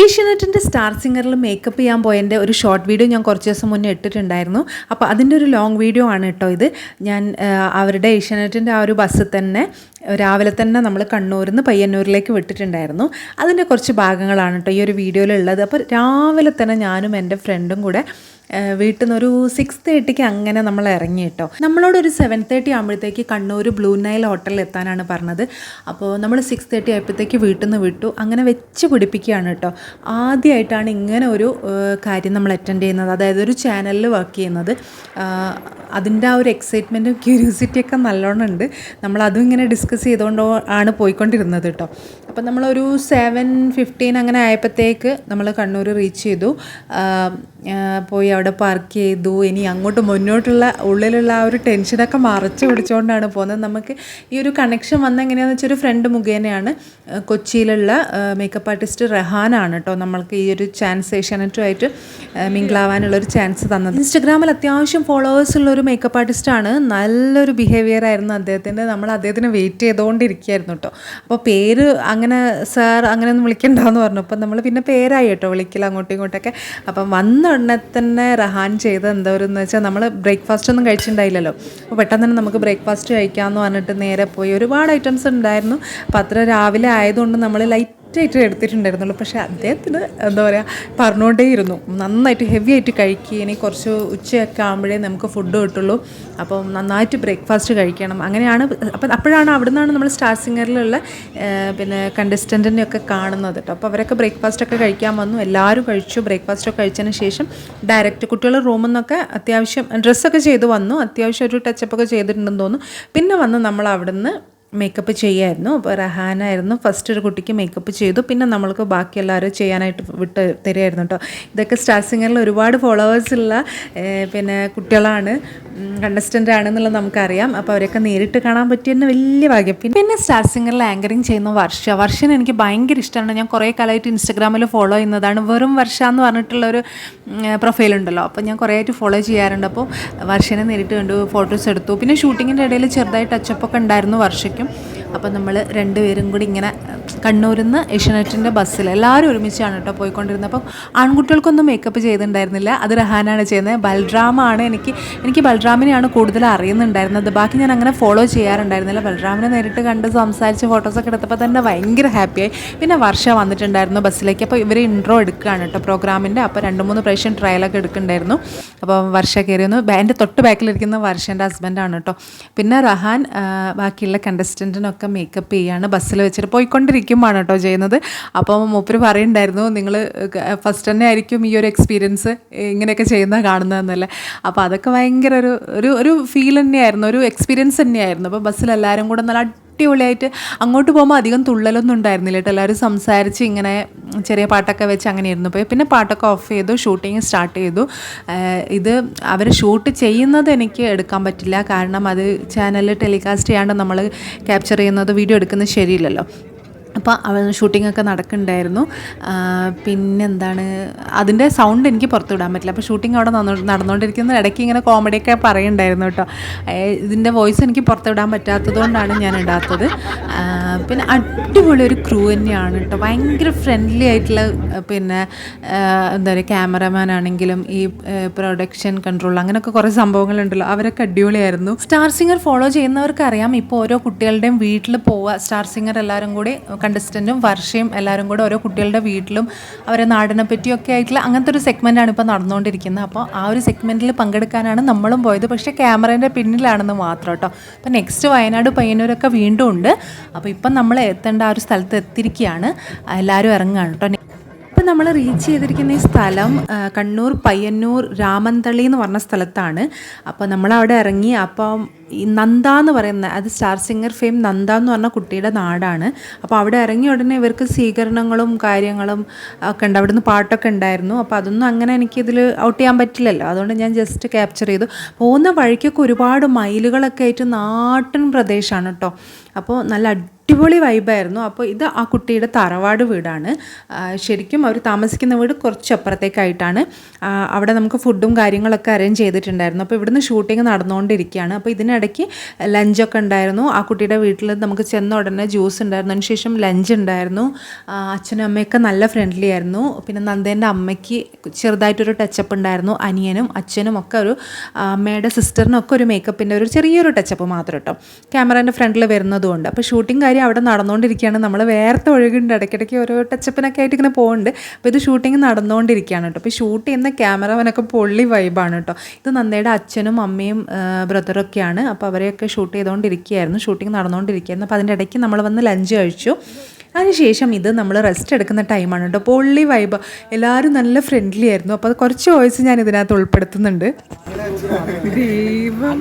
ഏഷ്യാനെറ്റിൻ്റെ star സിംഗറിൽ makeup ചെയ്യാൻ പോയതിൻ്റെ ഒരു ഷോർട്ട് വീഡിയോ ഞാൻ കുറച്ച് ദിവസം മുന്നേ ഇട്ടിട്ടുണ്ടായിരുന്നു. അപ്പോൾ അതിൻ്റെ ഒരു ലോങ് വീഡിയോ ആണ് കേട്ടോ ഇത്. ഞാൻ അവരുടെ ഏഷ്യാനെറ്റിൻ്റെ ആ ഒരു ബസ്സിൽ തന്നെ രാവിലെ തന്നെ നമ്മൾ കണ്ണൂരിൽ നിന്ന് പയ്യന്നൂരിലേക്ക് വിട്ടിട്ടുണ്ടായിരുന്നു. അതിൻ്റെ കുറച്ച് ഭാഗങ്ങളാണ് കേട്ടോ ഈ ഒരു വീഡിയോയിലുള്ളത്. അപ്പോൾ രാവിലെ തന്നെ ഞാനും എൻ്റെ ഫ്രണ്ടും കൂടെ വീട്ടിൽ നിന്ന് ഒരു 6:30 അങ്ങനെ നമ്മൾ ഇറങ്ങി കേട്ടോ. നമ്മളോടൊരു 7:30 ആകുമ്പോഴത്തേക്ക് കണ്ണൂർ ബ്ലൂ നൈൽ ഹോട്ടലിൽ എത്താനാണ് പറഞ്ഞത്. അപ്പോൾ നമ്മൾ 6:30 ആയപ്പോഴത്തേക്ക് വീട്ടിൽ നിന്ന് വിട്ടു. അങ്ങനെ വെച്ച് പിടിപ്പിക്കുകയാണ് കേട്ടോ. ആദ്യമായിട്ടാണ് ഇങ്ങനെ ഒരു കാര്യം നമ്മൾ അറ്റൻഡ് ചെയ്യുന്നത്, അതായത് ഒരു ചാനലിൽ വർക്ക് ചെയ്യുന്നത്. അതിൻ്റെ ആ ഒരു എക്സൈറ്റ്മെൻറ്റും ക്യൂരിയോസിറ്റിയൊക്കെ നല്ലോണം ഉണ്ട്. നമ്മളതും ഇങ്ങനെ ഡിസ്കസ് ചെയ്തുകൊണ്ട് ആണ് പോയിക്കൊണ്ടിരുന്നത് കേട്ടോ. അപ്പോൾ നമ്മളൊരു 7:15 അങ്ങനെ ആയപ്പോഴത്തേക്ക് നമ്മൾ കണ്ണൂർ റീച്ച് ചെയ്തു. പോയി അവിടെ പാർക്ക് ചെയ്തു. ഇനി അങ്ങോട്ട് മുന്നോട്ടുള്ള ഉള്ളിലുള്ള ആ ഒരു ടെൻഷനൊക്കെ മറച്ചു പിടിച്ചുകൊണ്ടാണ് പോകുന്നത്. നമുക്ക് ഈ ഒരു കണക്ഷൻ വന്ന എങ്ങനെയാണെന്ന് വെച്ചാൽ ഒരു ഫ്രണ്ട് മുഖേനയാണ്. കൊച്ചിയിലുള്ള മേക്കപ്പ് ആർട്ടിസ്റ്റ് റഹാനാണ് കേട്ടോ നമ്മൾക്ക് ഈ ഒരു ചാൻസ് ഏഷ്യാനെറ്റുമായിട്ട് മിങ്കിളാവാനുള്ളൊരു ചാൻസ് തന്നത്. ഇൻസ്റ്റഗ്രാമിൽ അത്യാവശ്യം ഫോളോവേഴ്സ് ഉള്ളൊരു മേക്കപ്പ് ആർട്ടിസ്റ്റാണ്. നല്ലൊരു ബിഹേവിയർ ആയിരുന്നു അദ്ദേഹത്തിൻ്റെ. നമ്മൾ അദ്ദേഹത്തിന് വെയിറ്റ് ചെയ്തുകൊണ്ടിരിക്കുകയായിരുന്നു കേട്ടോ. അപ്പോൾ പേര് അങ്ങനെ സാർ അങ്ങനെയൊന്നും വിളിക്കണ്ടെന്ന് പറഞ്ഞു. അപ്പം നമ്മൾ പിന്നെ പേരായി കേട്ടോ വിളിക്കില്ല അങ്ങോട്ടും ഇങ്ങോട്ടൊക്കെ. അപ്പം വന്ന ഉടനെ തന്നെ റഹാൻ ചെയ്ത് എന്തോരെന്ന് വെച്ചാൽ നമ്മൾ ബ്രേക്ക്ഫാസ്റ്റ് ഒന്നും കഴിച്ചിട്ടുണ്ടായില്ലല്ലോ. അപ്പോൾ പെട്ടെന്ന് തന്നെ നമുക്ക് ബ്രേക്ക്ഫാസ്റ്റ് കഴിക്കാമെന്ന് പറഞ്ഞിട്ട് നേരെ പോയി. ഒരുപാട് ഐറ്റംസ് ഉണ്ടായിരുന്നു. അപ്പോൾ അത്ര രാവിലെ ആയതുകൊണ്ട് നമ്മൾ ലൈറ്റായിട്ട് എടുത്തിട്ടുണ്ടായിരുന്നുള്ളൂ. പക്ഷേ അദ്ദേഹത്തിന് എന്താ പറയുക പറഞ്ഞുകൊണ്ടേയിരുന്നു നന്നായിട്ട് ഹെവി ആയിട്ട് കഴിക്കുക, ഇനി കുറച്ച് ഉച്ചയൊക്കെ ആകുമ്പോഴേ നമുക്ക് ഫുഡ് കിട്ടുള്ളൂ, അപ്പം നന്നായിട്ട് ബ്രേക്ക്ഫാസ്റ്റ് കഴിക്കണം. അങ്ങനെയാണ്. അപ്പോഴാണ് അവിടെ നിന്നാണ് നമ്മൾ സ്റ്റാർ സിംഗറിലുള്ള പിന്നെ കണ്ടസ്റ്റൻറ്റിനെയൊക്കെ കാണുന്നത് കേട്ടോ. അപ്പോൾ അവരൊക്കെ ബ്രേക്ക്ഫാസ്റ്റൊക്കെ കഴിക്കാൻ വന്നു. എല്ലാവരും കഴിച്ചു. ബ്രേക്ക്ഫാസ്റ്റൊക്കെ കഴിച്ചതിന് ശേഷം ഡയറക്റ്റ് കുട്ടികൾ റൂമിൽ നിന്നൊക്കെ അത്യാവശ്യം ഡ്രസ്സൊക്കെ ചെയ്ത് വന്നു. അത്യാവശ്യം ഒരു ടച്ചപ്പൊക്കെ ചെയ്തിട്ടുണ്ടെന്ന് തോന്നുന്നു. പിന്നെ വന്ന് നമ്മൾ അവിടെ നിന്ന് മേക്കപ്പ് ചെയ്യായിരുന്നു. അപ്പോൾ റഹാനായിരുന്നു ഫസ്റ്റ് ഒരു കുട്ടിക്ക് മേക്കപ്പ് ചെയ്തു. പിന്നെ നമ്മൾക്ക് ബാക്കി എല്ലാവരും ചെയ്യാനായിട്ട് വിട്ട് തരുമായിരുന്നു കേട്ടോ. ഇതൊക്കെ സ്റ്റാർ സിംഗറിൽ ഒരുപാട് ഫോളോവേഴ്സുള്ള പിന്നെ കുട്ടികളാണ്, കണ്ടസ്റ്റൻ്റ് ആണെന്നുള്ളത് നമുക്കറിയാം. അപ്പോൾ അവരൊക്കെ നേരിട്ട് കാണാൻ പറ്റിയെന്ന് വലിയ ഭാഗ്യം. പിന്നെ സ്റ്റാർ സിംഗറിൽ ആങ്കറിങ് ചെയ്യുന്ന വർഷനെ എനിക്ക് ഭയങ്കര ഇഷ്ടമാണ്. ഞാൻ കുറേ കാലമായിട്ട് ഇൻസ്റ്റഗ്രാമിൽ ഫോളോ ചെയ്യുന്നതാണ്. വെറും വർഷ എന്ന് പറഞ്ഞിട്ടുള്ളൊരു പ്രൊഫൈലുണ്ടല്ലോ. അപ്പോൾ ഞാൻ കുറേ ആയിട്ട് ഫോളോ ചെയ്യാറുണ്ട്. അപ്പോൾ വർഷനെ നേരിട്ട് കണ്ടു, ഫോട്ടോസ് എടുത്തു. പിന്നെ ഷൂട്ടിങ്ങിൻ്റെ ഇടയിൽ ചെറുതായി ടച്ചപ്പൊക്കെ ഉണ്ടായിരുന്നു വർഷയ്ക്ക്. അപ്പോൾ നമ്മൾ രണ്ടുപേരും കൂടി ഇങ്ങനെ കണ്ണൂരിൽ നിന്ന് ഏഷ്യാനെറ്റിൻ്റെ ബസ്സിൽ എല്ലാവരും ഒരുമിച്ചാണ് കേട്ടോ പോയിക്കൊണ്ടിരുന്നത്. അപ്പം ആൺകുട്ടികൾക്കൊന്നും മേക്കപ്പ് ചെയ്തിട്ടുണ്ടായിരുന്നില്ല. അത് റഹാനാണ് ചെയ്യുന്നത്. ബൽറാമാണ് എനിക്ക് ബൽറാമിനെയാണ് കൂടുതൽ അറിയുന്നുണ്ടായിരുന്നത്. ബാക്കി ഞാൻ അങ്ങനെ ഫോളോ ചെയ്യാറുണ്ടായിരുന്നില്ല. ബൽറാമിനെ നേരിട്ട് കണ്ട് സംസാരിച്ച് ഫോട്ടോസൊക്കെ എടുത്തപ്പോൾ തന്നെ ഭയങ്കര ഹാപ്പിയായി. പിന്നെ വർഷ വന്നിട്ടുണ്ടായിരുന്നു ബസ്സിലേക്ക്. അപ്പോൾ ഇവർ ഇൻട്രോ എടുക്കുകയാണ് കേട്ടോ പ്രോഗ്രാമിൻ്റെ. അപ്പോൾ 2-3 പ്രാവശ്യം ട്രയലൊക്കെ എടുക്കുന്നുണ്ടായിരുന്നു. അപ്പോൾ വർഷ കയറിയൊന്നു. എൻ്റെ തൊട്ട് ബാക്കിലിരിക്കുന്ന വർഷൻ്റെ ഹസ്ബൻഡാണ് കേട്ടോ. പിന്നെ റഹാൻ ബാക്കിയുള്ള കണ്ടസ്റ്റൻറ്റിനൊക്കെ മേക്കപ്പ് ചെയ്യാണ് ബസ്സിൽ വെച്ചിട്ട് പോയിക്കൊണ്ടിരിക്കുമ്പോൾ കേട്ടോ ചെയ്യുന്നത്. അപ്പം മൂപ്പര് പറയുന്നുണ്ടായിരുന്നു നിങ്ങൾ ഫസ്റ്റ് തന്നെ ആയിരിക്കും ഈ ഒരു എക്സ്പീരിയൻസ് ഇങ്ങനെയൊക്കെ ചെയ്യുന്നത് കാണുന്നതെന്നല്ലേ. അപ്പോൾ അതൊക്കെ ഭയങ്കര ഒരു ഫീൽ തന്നെയായിരുന്നു, ഒരു എക്സ്പീരിയൻസ് തന്നെയായിരുന്നു. അപ്പോൾ ബസ്സിൽ എല്ലാവരും കൂടെ നല്ല അടിപൊളിയായിട്ട് അങ്ങോട്ട് പോകുമ്പോൾ അധികം തുള്ളലൊന്നും ഉണ്ടായിരുന്നില്ല കേട്ടോ. എല്ലാവരും സംസാരിച്ച് ഇങ്ങനെ ചെറിയ പാട്ടൊക്കെ വെച്ച് അങ്ങനെയായിരുന്നു പോയി. പിന്നെ പാട്ടൊക്കെ ഓഫ് ചെയ്തു, ഷൂട്ടിങ് സ്റ്റാർട്ട് ചെയ്തു. ഇത് അവർ ഷൂട്ട് ചെയ്യുന്നത് എനിക്ക് എടുക്കാൻ പറ്റില്ല, കാരണം അത് ചാനലിൽ ടെലികാസ്റ്റ് ചെയ്യാണ്ട് നമ്മൾ ക്യാപ്ചർ ചെയ്യുന്നത് വീഡിയോ എടുക്കുന്നത് ശരിയില്ലല്ലോ. അപ്പോൾ ഷൂട്ടിങ്ങൊക്കെ നടക്കുന്നുണ്ടായിരുന്നു. പിന്നെന്താണ്, അതിൻ്റെ സൗണ്ട് എനിക്ക് പുറത്തുവിടാൻ പറ്റില്ല. അപ്പോൾ ഷൂട്ടിംഗ് അവിടെ നടന്നുകൊണ്ടിരിക്കുന്ന ഇടയ്ക്ക് ഇങ്ങനെ കോമഡിയൊക്കെ പറയുന്നുണ്ടായിരുന്നു കേട്ടോ. ഇതിൻ്റെ വോയിസ് എനിക്ക് പുറത്തുവിടാൻ പറ്റാത്തത് കൊണ്ടാണ് ഞാൻ ഇടാത്തത്. പിന്നെ അടിപൊളി ഒരു ക്രൂ തന്നെയാണ് കേട്ടോ. ഭയങ്കര ഫ്രണ്ട്ലി ആയിട്ടുള്ള പിന്നെ എന്താ പറയുക, ക്യാമറമാൻ ആണെങ്കിലും ഈ പ്രൊഡക്ഷൻ കൺട്രോൾ അങ്ങനെയൊക്കെ കുറേ സംഭവങ്ങളുണ്ടല്ലോ, അവരൊക്കെ അടിപൊളിയായിരുന്നു. സ്റ്റാർ സിംഗർ ഫോളോ ചെയ്യുന്നവർക്ക് അറിയാം, ഇപ്പോൾ ഓരോ കുട്ടികളുടെയും വീട്ടിൽ പോവുക. സ്റ്റാർ സിംഗർ എല്ലാവരും കൂടി കണ്ടസ്റ്റൻറ്റും വർഷയും എല്ലാവരും കൂടെ ഓരോ കുട്ടികളുടെ വീട്ടിലും അവരെ നാടിനെ പറ്റിയൊക്കെ ആയിട്ടുള്ള അങ്ങനത്തെ ഒരു സെഗ്മെൻറ്റാണ് ഇപ്പോൾ നടന്നുകൊണ്ടിരിക്കുന്നത്. അപ്പോൾ ആ ഒരു സെഗ്മെൻറ്റിൽ പങ്കെടുക്കാനാണ് നമ്മളും പോയത്. പക്ഷേ ക്യാമറേൻ്റെ പിന്നിലാണെന്ന് മാത്രം കേട്ടോ. അപ്പോൾ നെക്സ്റ്റ് വയനാട് പയ്യന്നൂരൊക്കെ വീണ്ടും ഉണ്ട്. അപ്പോൾ ഇപ്പം നമ്മൾ എത്തേണ്ട ആ ഒരു സ്ഥലത്ത് എത്തിയിരിക്കുകയാണ്. എല്ലാവരും ഇറങ്ങുകയാണ് കേട്ടോ. ഇപ്പം നമ്മൾ റീച്ച് ചെയ്തിരിക്കുന്ന ഈ സ്ഥലം കണ്ണൂർ പയ്യന്നൂർ രാമന്തളി എന്ന് പറഞ്ഞ സ്ഥലത്താണ്. അപ്പോൾ നമ്മളവിടെ ഇറങ്ങി. അപ്പം ഈ നന്ദ എന്ന് പറയുന്ന, അത് സ്റ്റാർ സിംഗർ ഫെയിം നന്ദ എന്ന് പറഞ്ഞ കുട്ടിയുടെ നാടാണ്. അപ്പോൾ അവിടെ ഇറങ്ങിയ ഉടനെ ഇവർക്ക് സ്വീകരണങ്ങളും കാര്യങ്ങളും ഒക്കെ ഉണ്ട്. അവിടെ നിന്ന് പാട്ടൊക്കെ ഉണ്ടായിരുന്നു. അപ്പോൾ അതൊന്നും അങ്ങനെ എനിക്കിതിൽ ഔട്ട് ചെയ്യാൻ പറ്റില്ലല്ലോ, അതുകൊണ്ട് ഞാൻ ജസ്റ്റ് ക്യാപ്ചർ ചെയ്തു. പോകുന്ന വഴിക്കൊക്കെ ഒരുപാട് മയിലുകളൊക്കെ ആയിട്ട് നാട്ടിൻ പ്രദേശമാണ് കേട്ടോ. അപ്പോൾ നല്ല അടിപൊളി വൈബായിരുന്നു. അപ്പോൾ ഇത് ആ കുട്ടിയുടെ തറവാട് വീടാണ്. ശരിക്കും അവർ താമസിക്കുന്ന വീട് കുറച്ച് അപ്പുറത്തേക്കായിട്ടാണ്. അവിടെ നമുക്ക് ഫുഡും കാര്യങ്ങളൊക്കെ അറേഞ്ച് ചെയ്തിട്ടുണ്ടായിരുന്നു. അപ്പോൾ ഇവിടുന്ന് ഷൂട്ടിംഗ് നടന്നുകൊണ്ടിരിക്കുകയാണ്. അപ്പോൾ ഇതിനിടയിൽ അതിനിടയ്ക്ക് ലഞ്ചൊക്കെ ഉണ്ടായിരുന്നു. ആ കുട്ടിയുടെ വീട്ടിൽ നമുക്ക് ചെന്ന ഉടനെ ജ്യൂസ് ഉണ്ടായിരുന്നു, അതിനുശേഷം ലഞ്ച് ഉണ്ടായിരുന്നു. അച്ഛനും അമ്മയൊക്കെ നല്ല ഫ്രണ്ട്ലി ആയിരുന്നു. പിന്നെ നന്ദേൻ്റെ അമ്മയ്ക്ക് ചെറുതായിട്ടൊരു ടച്ചപ്പ് ഉണ്ടായിരുന്നു. അനിയനും അച്ഛനും ഒക്കെ ഒരു അമ്മയുടെ സിസ്റ്ററിനൊക്കെ ഒരു മേക്കപ്പിൻ്റെ ഒരു ചെറിയൊരു ടച്ചപ്പ് മാത്രം കേട്ടോ, ക്യാമറേൻ്റെ ഫ്രണ്ടിൽ വരുന്നതുകൊണ്ട്. അപ്പോൾ ഷൂട്ടിംഗ് കാര്യം അവിടെ നടന്നുകൊണ്ടിരിക്കുകയാണ്. നമ്മൾ വേർത്ത് ഒഴുകുന്നുണ്ട്, ഇടയ്ക്കിടയ്ക്ക് ഓരോ ടച്ചപ്പിനൊക്കെ ആയിട്ട് ഇങ്ങനെ പോകുന്നുണ്ട്. അപ്പോൾ ഇത് ഷൂട്ടിംഗ് നടന്നുകൊണ്ടിരിക്കുകയാണ് കേട്ടോ. അപ്പോൾ ഷൂട്ട് ചെയ്യുന്ന ക്യാമറമാനൊക്കെ പൊള്ളി വൈബാണ് കേട്ടോ. ഇത് നന്ദയുടെ അച്ഛനും അമ്മയും ബ്രദറൊക്കെയാണ്. അപ്പോൾ അവരെയൊക്കെ ഷൂട്ട് ചെയ്തുകൊണ്ടിരിക്കുകയായിരുന്നു, ഷൂട്ടിംഗ് നടന്നുകൊണ്ടിരിക്കുകയായിരുന്നു. അപ്പോൾ അതിൻ്റെ ഇടയ്ക്ക് നമ്മൾ വന്ന് ലഞ്ച് കഴിച്ചു. അതിനുശേഷം ഇത് നമ്മൾ റെസ്റ്റ് എടുക്കുന്ന ടൈമാണ് കേട്ടോ. പൊള്ളി വൈബ്, എല്ലാവരും നല്ല ഫ്രണ്ട്ലി ആയിരുന്നു. അപ്പോൾ അത് കുറച്ച് വോയിസ് ഞാൻ ഇതിനകത്ത് ഉൾപ്പെടുത്തുന്നുണ്ട്. ദൈവം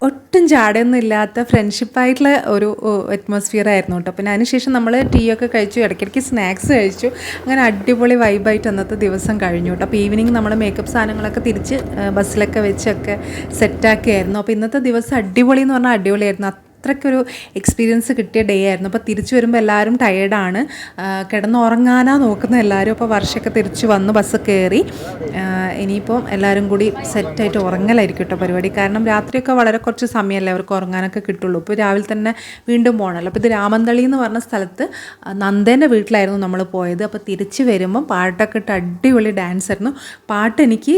ഒട്ടും ചാടയൊന്നും ഇല്ലാത്ത ഫ്രണ്ട്ഷിപ്പായിട്ടുള്ള ഒരു അറ്റ്മോസ്ഫിയർ ആയിരുന്നു കേട്ടോ. പിന്നെ അതിനുശേഷം നമ്മൾ ടീ ഒക്കെ കഴിച്ചു, ഇടയ്ക്കിടയ്ക്ക് സ്നാക്സ് കഴിച്ചു. അങ്ങനെ അടിപൊളി വൈബായിട്ട് അന്നത്തെ ദിവസം കഴിഞ്ഞു കേട്ടോ. അപ്പോൾ ഈവനിങ് നമ്മൾ മേക്കപ്പ് സാധനങ്ങളൊക്കെ തിരിച്ച് ബസ്സിലൊക്കെ വെച്ചൊക്കെ സെറ്റാക്കിയായിരുന്നു. അപ്പോൾ ഇന്നത്തെ ദിവസം അടിപൊളി എന്ന് പറഞ്ഞാൽ അടിപൊളിയായിരുന്നു. അത്രയ്ക്കൊരു എക്സ്പീരിയൻസ് കിട്ടിയ ഡേ ആയിരുന്നു. അപ്പോൾ തിരിച്ചു വരുമ്പോൾ എല്ലാവരും ടയേർഡാണ്, കിടന്നുറങ്ങാനാണ് നോക്കുന്നത് എല്ലാവരും. അപ്പോൾ വർഷമൊക്കെ തിരിച്ചു വന്ന് ബസ് കയറി. ഇനിയിപ്പം എല്ലാവരും കൂടി സെറ്റായിട്ട് ഉറങ്ങലായിരിക്കും കേട്ടോ പരിപാടി. കാരണം രാത്രിയൊക്കെ വളരെ കുറച്ച് സമയമല്ലേ അവർക്ക് ഉറങ്ങാനൊക്കെ കിട്ടുള്ളൂ. ഇപ്പോൾ രാവിലെ തന്നെ വീണ്ടും പോകണമല്ലോ. അപ്പോൾ ഇത് രാമന്തളി എന്ന് പറഞ്ഞ സ്ഥലത്ത് നന്ദേൻ്റെ വീട്ടിലായിരുന്നു നമ്മൾ പോയത്. അപ്പോൾ തിരിച്ച് വരുമ്പം പാട്ടൊക്കെ ഇട്ട് അടിപൊളി ഡാൻസ് ആയിരുന്നു. പാട്ട് എനിക്ക്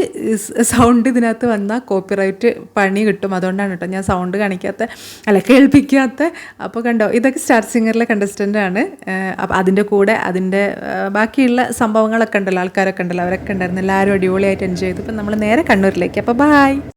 സൗണ്ട് ഇതിനകത്ത് വന്നാൽ കോപ്പിറൈറ്റ് പണി കിട്ടും, അതുകൊണ്ടാണ് കേട്ടോ ഞാൻ സൗണ്ട് കാണിക്കാത്ത കേൾപ്പിക്കാത്ത. അപ്പോൾ കണ്ടോ, ഇതൊക്കെ സ്റ്റാർ സിംഗറിലെ കണ്ടസ്റ്റൻ്റാണ്. അപ്പോൾ അതിൻ്റെ കൂടെ അതിൻ്റെ ബാക്കിയുള്ള സംഭവങ്ങളൊക്കെ ഉണ്ടല്ലോ, ആൾക്കാരൊക്കെ ഉണ്ടല്ലോ, അവരൊക്കെ ഉണ്ടായിരുന്നു. എല്ലാവരും അടിപൊളിയായിട്ട് എൻജോയ് ചെയ്തു. അപ്പോൾ നമ്മൾ നേരെ കണ്ണൂരിലേക്ക്. അപ്പോൾ ബായ്.